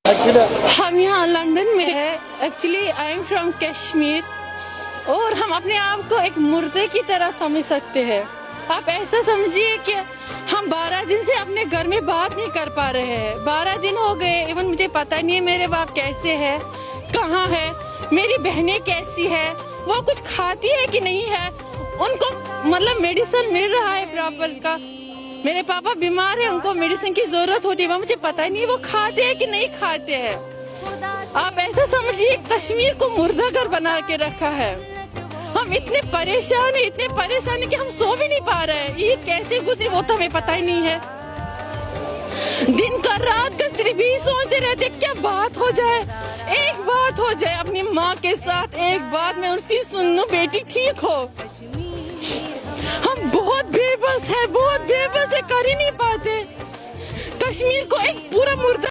ہم یہاں لندن میں ہے. Actually I am from Kashmir اور ہم اپنے آپ کو ایک مردے کی طرح سمجھ سکتے ہیں. آپ ایسا سمجھیے کہ ہم 12 دن سے اپنے گھر میں بات نہیں کر پا رہے ہیں. 12 دن ہو گئے. ایون مجھے پتہ نہیں ہے میرے باپ کیسے ہے, کہاں ہے, میری بہنیں کیسی ہے, وہ کچھ کھاتی ہے کہ نہیں ہے, ان کو مطلب میڈیسن مل رہا ہے پراپر کا. میرے پاپا بیمار ہیں, ان کو میڈیسن کی ضرورت ہوتی ہے, وہ مجھے پتہ نہیں وہ کھاتے ہیں کہ نہیں کھاتے ہیں. آپ ایسا سمجھیے کشمیر کو مردہ گھر بنا کے رکھا ہے. ہم اتنے پریشان ہیں کہ ہم سو بھی نہیں پا رہے ہیں. عید کیسے گزری وہ تو ہمیں پتہ ہی نہیں ہے. دن کا رات کا صرف یہی سوچتے رہتے کیا بات ہو جائے, ایک بات ہو جائے اپنی ماں کے ساتھ, ایک بات میں اس کی سن لوں بیٹی ٹھیک ہو. ہم بہت بے بس ہے, کر ہی نہیں پاتے. کشمیر کو ایک پورا مردہ